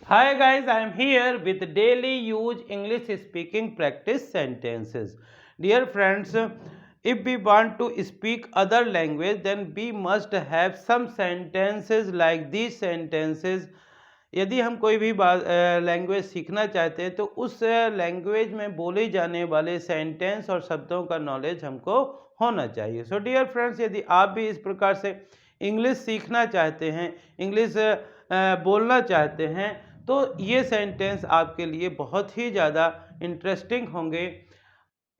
Hi guys, I am here with daily use English speaking practice sentences. Dear friends, if we want to speak other language, then we must have some sentences like these sentences. यदि हम कोई भी language सीखना चाहते हैं तो उस language में बोले जाने वाले सेंटेंस और शब्दों का नॉलेज हमको होना चाहिए। सो डियर फ्रेंड्स, यदि आप भी इस प्रकार से इंग्लिश सीखना चाहते हैं, इंग्लिश बोलना चाहते हैं, तो ये सेंटेंस आपके लिए बहुत ही ज़्यादा इंटरेस्टिंग होंगे।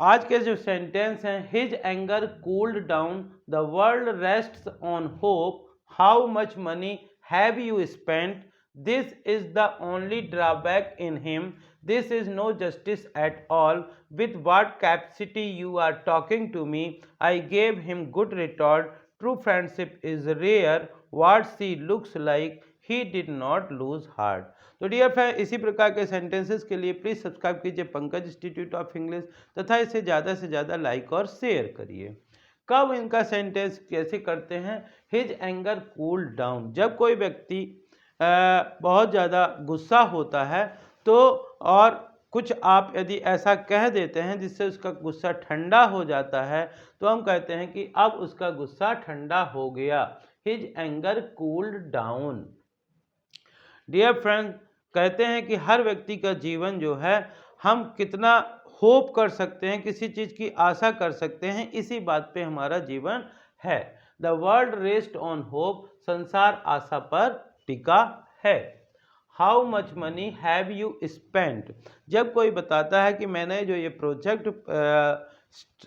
आज के जो सेंटेंस हैं, his anger cooled down, the world rests on hope, how much money have you spent, this is the only drawback in him, this is no justice at all, with what capacity you are talking to me, I gave him good retort, true friendship is rare, what she looks like, he did not lose heart. तो dear friend, इसी प्रकार के sentences के लिए please subscribe कीजिए Pankaj institute of English तथा इसे ज़्यादा से ज़्यादा लाइक और शेयर करिए। कब इनका सेंटेंस कैसे करते हैं? हिज एंगर कूल डाउन, जब कोई व्यक्ति बहुत ज़्यादा गुस्सा होता है तो और कुछ आप यदि ऐसा कह देते हैं जिससे उसका गुस्सा ठंडा हो जाता है, तो हम कहते हैं कि अब उसका गुस्सा ठंडा हो गया। His anger cooled down. Dear friend, कहते हैं कि हर व्यक्ति का जीवन जो है, हम कितना होप कर सकते हैं, किसी चीज़ की आशा कर सकते हैं, इसी बात पे हमारा जीवन है। The world rest on hope, संसार आशा पर टिका है। How much money have you spent, जब कोई बताता है कि मैंने जो ये प्रोजेक्ट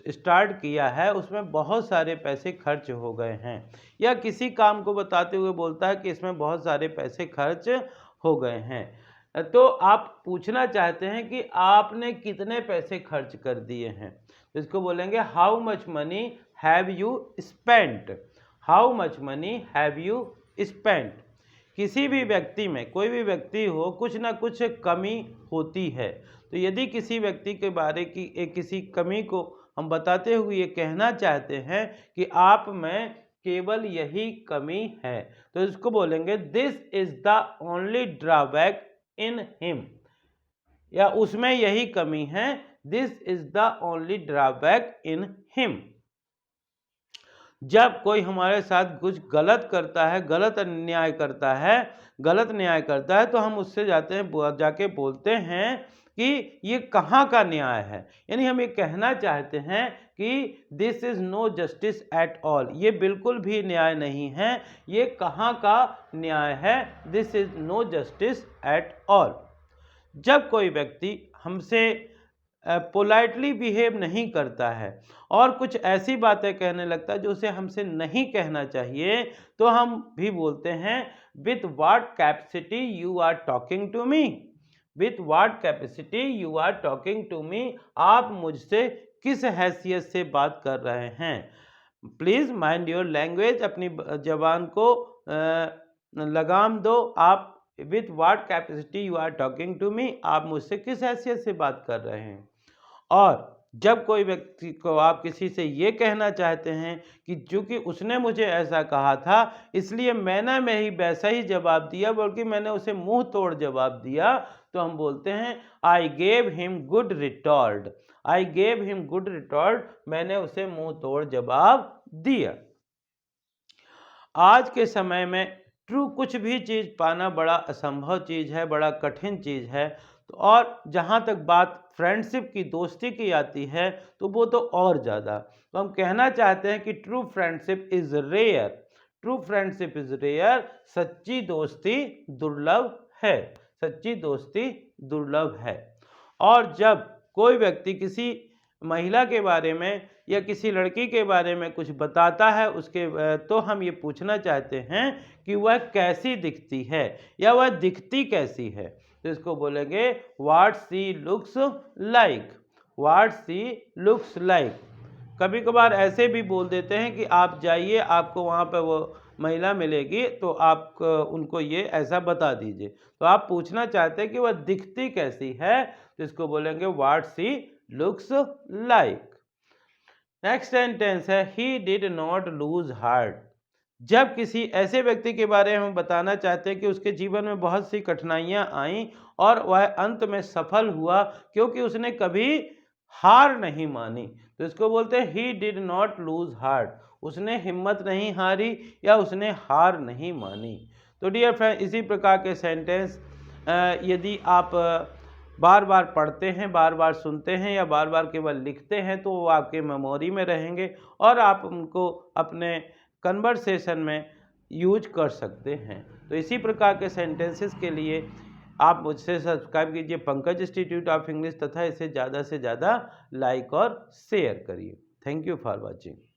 स्टार्ट किया है उसमें बहुत सारे पैसे खर्च हो गए हैं, या किसी काम को बताते हुए बोलता है कि इसमें बहुत सारे पैसे खर्च हो गए हैं, तो आप पूछना चाहते हैं कि आपने कितने पैसे खर्च कर दिए हैं, तो इसको बोलेंगे how much money have you spent. How much money have you spent. किसी भी व्यक्ति में, कोई भी व्यक्ति हो, कुछ ना कुछ कमी होती है, तो यदि किसी व्यक्ति के बारे की किसी कमी को हम बताते हुए ये कहना चाहते हैं कि आप में केवल यही कमी है, तो इसको बोलेंगे this is the only drawback in him, या उसमें यही कमी है, this is the only drawback in him. जब कोई हमारे साथ कुछ गलत करता है, गलत न्याय करता है, तो हम उससे जाके बोलते हैं कि ये कहाँ का न्याय है, यानी हम ये कहना चाहते हैं कि this is no justice at all, ये बिल्कुल भी न्याय नहीं है, ये कहाँ का न्याय है, this is no justice at all. जब कोई व्यक्ति हमसे पोलाइटली बिहेव नहीं करता है और कुछ ऐसी बातें कहने लगता है जो उसे हमसे नहीं कहना चाहिए, तो हम भी बोलते हैं with what capacity you are talking to me, with what capacity you are talking to me, आप मुझसे किस हैसियत से बात कर रहे हैं। प्लीज़ माइंड योर लैंग्वेज, अपनी जबान को लगाम दो। आप with what capacity you are talking to me, आप मुझसे किस हैसियत से बात कर रहे हैं। और जब कोई व्यक्ति को आप किसी से ये कहना चाहते हैं कि चूंकि उसने मुझे ऐसा कहा था इसलिए मैं ही वैसा ही जवाब दिया, बल्कि मैंने उसे मुंह तोड़ जवाब दिया, तो हम बोलते हैं आई गेव हिम गुड रिटॉर्ट। आई गेव हिम गुड रिटॉर्ट, मैंने उसे मुंह तोड़ जवाब दिया। आज के समय में ट्रू कुछ भी चीज़ पाना बड़ा असंभव चीज़ है, बड़ा कठिन चीज़ है। तो और जहाँ तक बात फ्रेंडशिप की, दोस्ती की आती है, तो वो तो और ज़्यादा। तो हम कहना चाहते हैं कि true friendship is rare, true friendship is rare, सच्ची दोस्ती दुर्लभ है, सच्ची दोस्ती दुर्लभ है। और जब कोई व्यक्ति किसी महिला के बारे में या किसी लड़की के बारे में कुछ बताता है तो हम ये पूछना चाहते हैं कि वह कैसी दिखती है या वह दिखती कैसी है, तो इसको बोलेंगे what she looks like, what she looks like. कभी कभार ऐसे भी बोल देते हैं कि आप जाइए, आपको वहाँ पे वो महिला मिलेगी, तो आप उनको ये ऐसा बता दीजिए, तो आप पूछना चाहते हैं कि वह दिखती कैसी है, तो इसको बोलेंगे what she looks like. Next sentence है he did not lose heart, जब किसी ऐसे व्यक्ति के बारे में बताना चाहते हैं कि उसके जीवन में बहुत सी कठिनाइयाँ आईं और वह अंत में सफल हुआ क्योंकि उसने कभी हार नहीं मानी, तो इसको बोलते हैं ही डिड नॉट लूज हार्ट, उसने हिम्मत नहीं हारी या उसने हार नहीं मानी। तो डियर फ्रेंड, इसी प्रकार के सेंटेंस यदि आप बार बार पढ़ते हैं, बार बार सुनते हैं या बार बार केवल लिखते हैं तो वो आपके मेमोरी में रहेंगे और आप उनको अपने कन्वर्सेशन में यूज कर सकते हैं। तो इसी प्रकार के सेंटेंसेस के लिए आप मुझसे सब्सक्राइब कीजिए पंकज इंस्टीट्यूट ऑफ इंग्लिश तथा इसे ज़्यादा से ज़्यादा लाइक और शेयर करिए। Thank you for watching.